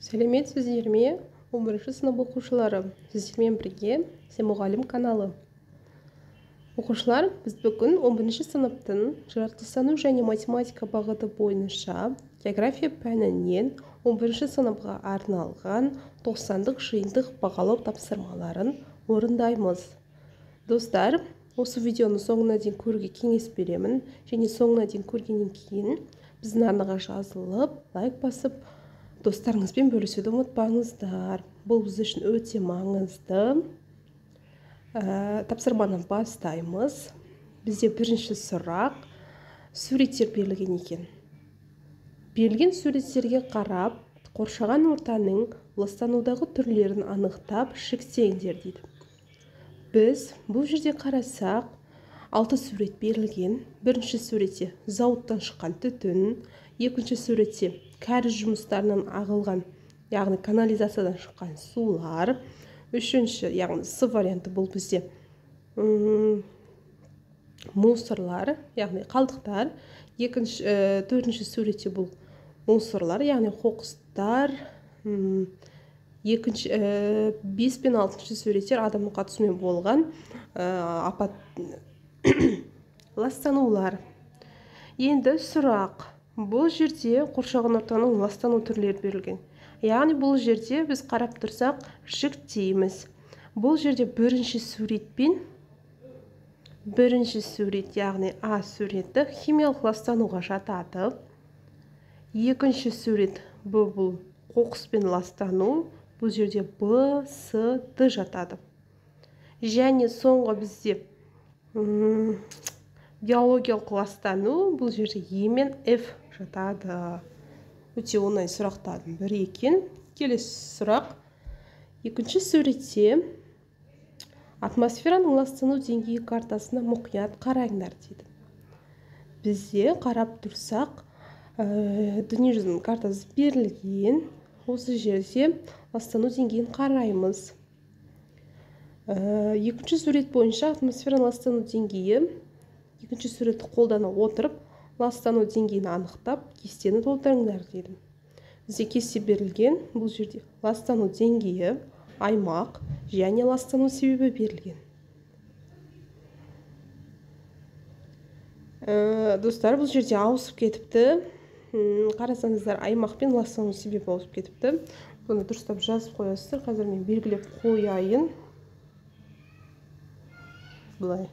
Сәлеметсіздер ме? 11 сынып оқушылары. Сіздермен бірге Сен мұғалім каналы. Оқушылар, біз бүгін 11 сыныптың жаратылыстану және математика бағыты бойынша география пәнінен 11 сыныпқа арналған 90-дық жиынтық бағалау тапсырмаларын орындаймыз. Достар, осы видеоны соңына дейін көруге кеңес беремін, және соңына дейін көргеннен кейін біздің арнаға жазылып, лайк басып, достарыңызбен бөлісуді ұмытпаңыздар. Бұл біз үшін өте маңызды. Тапсырманы бастаймыз. Бізде бірінші сұрақ суреттер берілген екен. Берілген суреттерге қарап, қоршаған ортаның ластанудағы түрлерін анықтап шектеңдер дейді. Біз бұл жерде қарасақ, 6 сурет берілген. Бірінші суретте зауыттан шыққан түтін, екінші суретте кәріз жұмыстарынан ағылған, яғни канализациядан шыққан сулар, үшінші, яғни С варианты бұл бізде мусорлар, яғни қалдықтар, төртінші суретте бұл мусорлар, яғни қоқыстар, 5 пен 6 суреттер адамның қатысуымен болған апат ластанулар. Енді сұрақ, бұл жерде қоршаған ортаның ластану түрлері берілген. Яғни бұл жерде біз қарап тұрсақ жіктейміз. Бұл жерде бірінші сурет, яғни А суреті химиялық ластануға жатады. Екінші сурет бұл қоқыспен ластану. Бұл жерде Б, С, Д жатады. Және соңғы бізде биологиялық ластану, бұл жерде Е мен Ф жатады. Өте оңай сұрақтардың бірі екен. Келесі сұрақ. Екінші суретте атмосфераның ластану деңгейі картасына мұқият қараңдар дейді. Бізде қарап тұрсақ, дүниежүзінің картасы берілген. Осы жерде ластану деңгейін қараймыз. Екінші сурет бойынша атмосфераның ластану деңгейі, екінші суретті қолдана отырып, ластану деңгейін анықтап, кестені толтырыңдар дейді. Бізде кесте берілген. Бұл жерде ластану деңгейі, аймақ және ластану себебі берілген. Достар, бұл жерде ауысып кетіпті. Қарасаңыздар, аймақ пен ластану себебі ауысып кетіпті. Бұны дұрыстап жазып қоясыздар. Қазір мен белгілеп қояйын. Бұлай.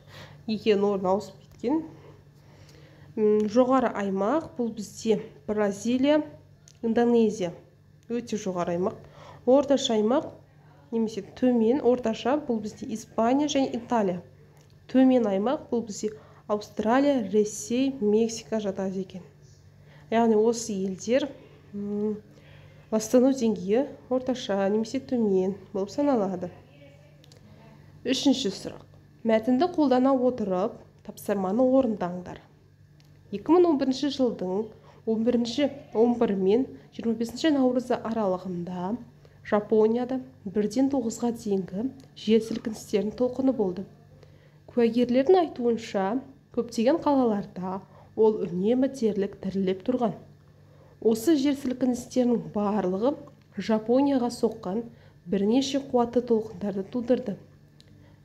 Екен орын ауысып кеткен. Жоғары аймақ, бұл бізде Бразилия, Индонезия. Өте жоғары аймақ. Орташа аймақ, немесе төмен, орташа, бұл бізде Испания және Италия. Төмен аймақ, бұл бізде Австралия, Ресей, Мексика жатады екен. Яғни осы елдер ластану деңгейі орташа немесе төмен болып саналады. Үшінші сұрақ. Мәтінді қолдана отырып, тапсырманы орындаңдар. 2011 жылдың 11 мен 25 наурызы аралығында Жапонияда 1-ден 9-ға дейінгі жер сілкіністердің толқыны болды. Куәгерлердің айтуынша, көптеген қалаларда ол үнемі дерлік тіріліп тұрған. Осы жер сілкіністерінің барлығы Жапонияға соққан бірнеше қуатты толқындарды тудырды.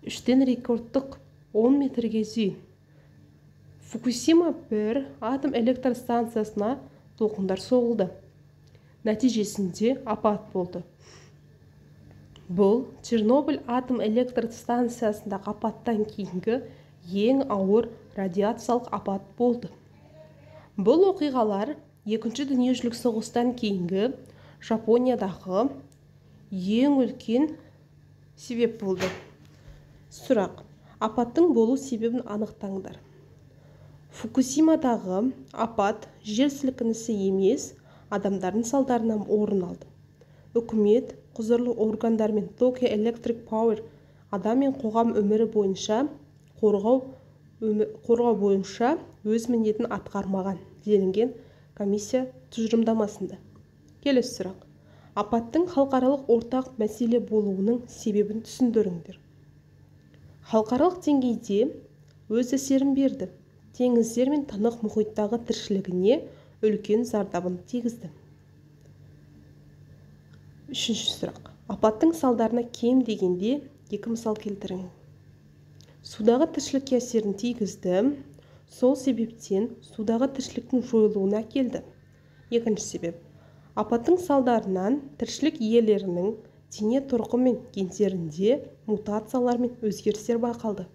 3-тен рекордтық 10 метрге дейін. Фукусима 1 атом электр станциясына толқындар соғылды. Нәтижесінде апат болды. Бұл Чернобыль атом электр станциясындағы апаттан кейінгі ең ауыр радиациялық апат болды. Бұл оқиғалар Екінші дүниежүзілік соғыстан кейінгі Жапониядағы ең үлкен себеп болды. Сұрақ. Апаттың болу себебін анықтаңдар. Фукусимадағы апат жер сілкінісі емес, адамдардың салдарынан орын алды. Үкімет, құзырлы органдар мен Tokyo Electric Power адам мен қоғам өмірі бойынша қорғау бойынша өз міндетін атқармаған делінген комиссия тұжырымдамасында. Келесі сұрақ. Апаттың халықаралық ортақ мәселе болуының себебін түсіндіріңдер. Халықаралық деңгейде өз әсерін берді. Теңіздер мен тынық мұхиттағы тіршілігіне үлкен зардабын тигізді. Үшінші сұрақ. Апаттың салдарына кем дегенде 2 мысал келтіріңіз. Судағы тіршілікке әсерін тигізді. Сол себептен судағы тіршіліктің жойылуына әкелді. Екінші себеп. Апаттың салдарынан тіршілік иелерінің дене тұрқы мен гендерінде мутациялар мен өзгерістер байқалды.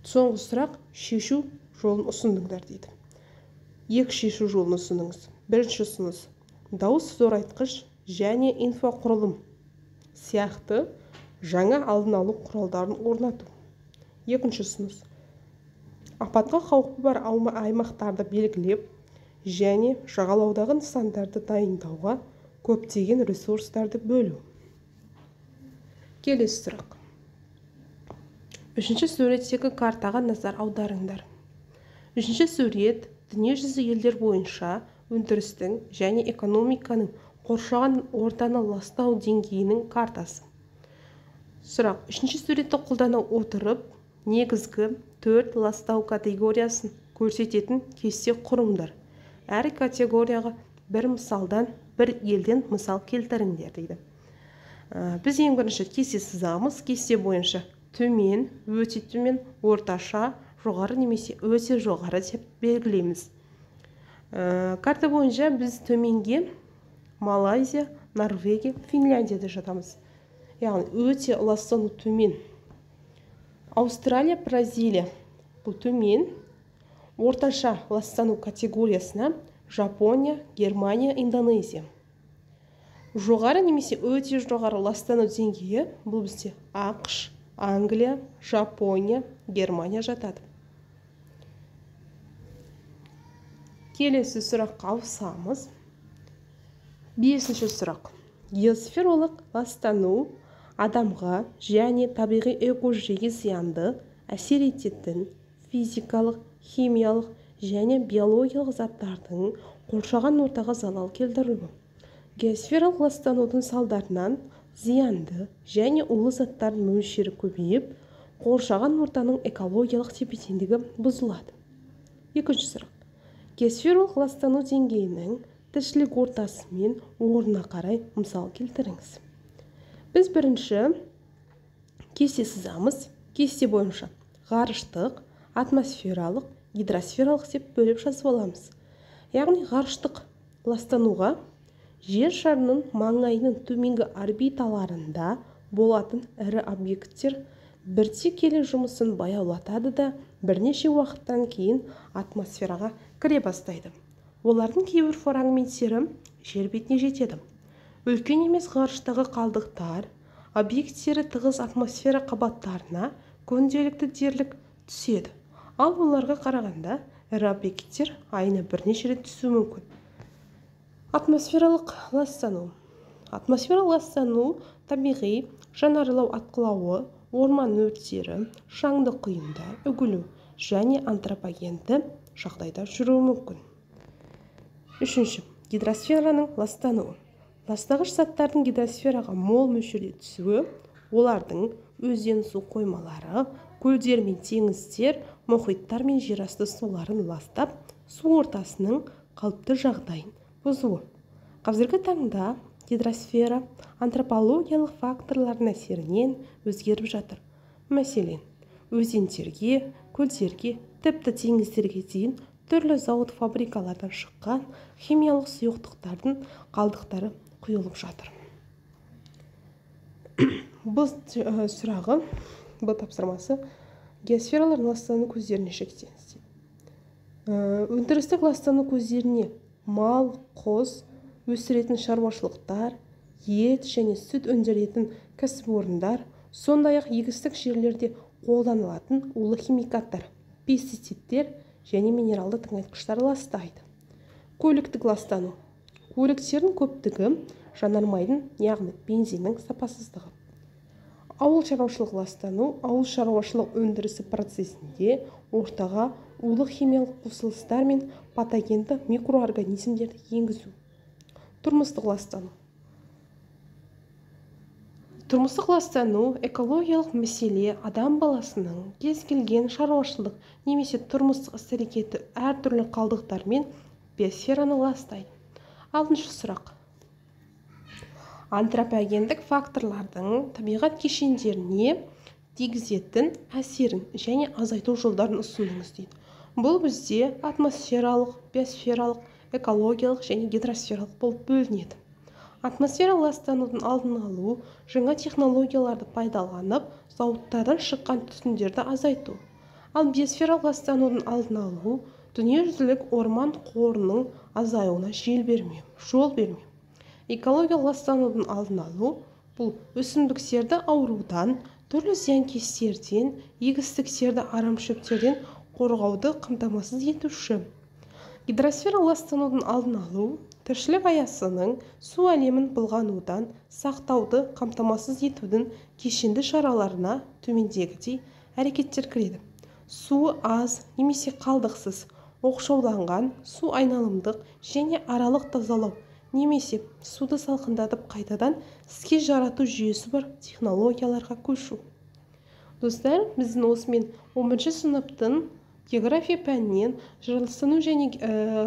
Соңғы сұрақ. Шешу жолын ұсыныңдар дейді. Екі шешу жолын ұсыныңыз. Бірінші ұсыныс. Дауыс зорайтқыш және инфрақұрылым сияқты жаңа алдын алу құралдарын орнату. Екінші ұсыныс. Апатқа қаупі бар аймақтарды белгілеп және жағалаудағы нысандарды дайындауға көптеген ресурстарды бөлу. Келесі сұрақ. Үшінші суреттегі картаға назар аударыңдар. Үшінші сурет дүниежүзі елдер бойынша өндірістің және экономиканың қоршаған ортаны ластау деңгейінің картасы. Сұрақ. Үшінші суретті қолдана отырып, негізгі 4 ластау категориясын көрсететін кесте құрыңдар. Әр категорияға бір мысалдан, бір елден мысал келтіріңдер дейді. Біз ең бірінші кесте сызамыз. Кесте бойынша төмен, өте төмен, орташа, жоғары немесе өте жоғары деп белгілейміз. Карта бойынша біз төменге Малайзия, Норвегия, Финляндияда жатамыз. Яғни өте ластану төмен. Аустралия, Бразилия бұл төмен. Орташа ластану категориясына Жапония, Германия, Индонезия. Жоғары немесе өте жоғары ластану деңгейі бұл бізде ақш, Англия, Жапония, Германия жатады. Келесі сұраққа ауысамыз. Бесінші сұрақ. Геосфералық ластану адамға және табиғи экожүйеге зиянды әсер ететін физикалық, химиялық және биологиялық заттардың қоршаған ортаға залал келтіруі. Геосфералық ластанудың салдарынан зиянды және улы заттардың мөлшері көбейіп, қоршаған ортаның экологиялық тепе-теңдігі бұзылады. Екінші сұрақ. Геосфералық ластану деңгейінің тіршілік ортасы мен орнына қарай мысал келтіріңіз. Біз бірінші кесте сызамыз. Кесте бойынша ғарыштық, атмосфералық, гидросфералық деп бөліп жазып аламыз. Яғни ғарыштық ластануға жер шарының маңайының төменгі орбиталарында болатын ірі объекттер бірте келе жұмысын баяулатады да бірнеше уақыттан кейін атмосфераға кіре бастайды. Олардың кейбір фрагменттері жер бетіне жетеді. Үлкен емес ғарыштағы қалдықтар объекттері тығыз атмосфера қабаттарына күнделікті дерлік түседі. Ал оларға қарағанда ірі объекттер айына бірнеше рет түсуі мүмкін. Атмосфералық ластану. Атмосфералық ластану табиғи жанаралау атқылауы, орман өрттері, шаңды құйында, үгілу және антропогенді жағдайда жүруі мүмкін. Үшінші. Гидросфераның ластануы. Ластағыш заттардың гидросфераға мол мөлшерде түсуі, олардың өзен су қоймалары, көлдер мен теңіздер, мұхиттар мен жерасты суларын ластап, су ортасының қалыпты жағдайын бұзуы. Қазіргі таңда гидросфера антропологиялық факторлардың әсерінен өзгеріп жатыр. Мәселен, өзендерге, көлдерге, тіпті теңіздерге дейін түрлі зауыт фабрикалардан шыққан химиялық сұйықтықтардың қалдықтары құйылып жатыр. Бұл сұрағы, бұл тапсырмасы геосфералардың ластану көздеріне шектеледі. Өндірістік ластану көздеріне мал, құс өсіретін шаруашылықтар, ет және сүт өндіретін кәсіпорындар, сондай-ақ егістік жерлерде қолданылатын улы химикаттар, пестицидтер және минералды тыңайтқыштар ластайды. Көліктік ластану. Көліктердің көптігі жанармайдың, яғни бензиннің сапасыздығы. Ауыл шаруашылық ластану. Ауыл шаруашылық өндірісі процесінде ортаға улы химиялық қосылыстар мен патогенді микроорганизмдерді енгізу. Тұрмыстық ластану. Тұрмыстық ластану экологиялық мәселе адам баласының кез келген шаруашылық немесе тұрмыстық іс-әрекеті әртүрлі қалдықтар мен биосфераны ластайды. Алтыншы сұрақ. антропогендік факторлардың табиғат кешендеріне тигізетін әсерін және азайту жолдарын ұсыныңыз дейді. Бұл бізде атмосфералық, биосфералық, экологиялық және гидросфералық болып бөлінеді. Атмосфералық ластанудың алдын алу, жаңа технологияларды пайдаланып, зауыттардан шыққан түтіндерді азайту. Ал биосфералық ластанудың алдын алу, дүниежүзілік орман қорының азаюына жол бермеу. Экологиялық ластанудың алдын алу, бұл өсімдіктерді аурудан, түрлі зиянкестерден, егістіктерді арамшөптерден қорғауды қамтамасыз етуші. Гидросфералық ластанудың алдын алу, тіршілік аясының су әлемін былғанудан сақтауды қамтамасыз етудің кешенді шараларына төмендегідей әрекеттер кіреді. Суы аз немесе қалдықсыз оқшауланған су айналымдық және аралық тазалау немесе суды салқындатып қайтадан іске жарату жүйесі бар технологияларға көшу. Достар, біздің осымен 11 сыныптың география пәнінен жаратылыстану және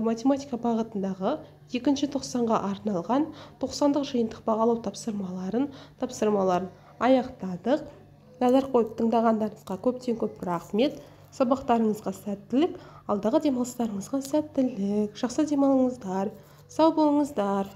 математика бағытындағы 2-ші тоқсанға арналған 90-дық жиынтық бағалау тапсырмаларын аяқтадық. Назар қойып тыңдағандарыңызға көп рахмет. Сабақтарыңызға сәттілік, алдағы демалыстарыңызға сәттілік. Жақсы демалыңыздар, сау болыңыздар.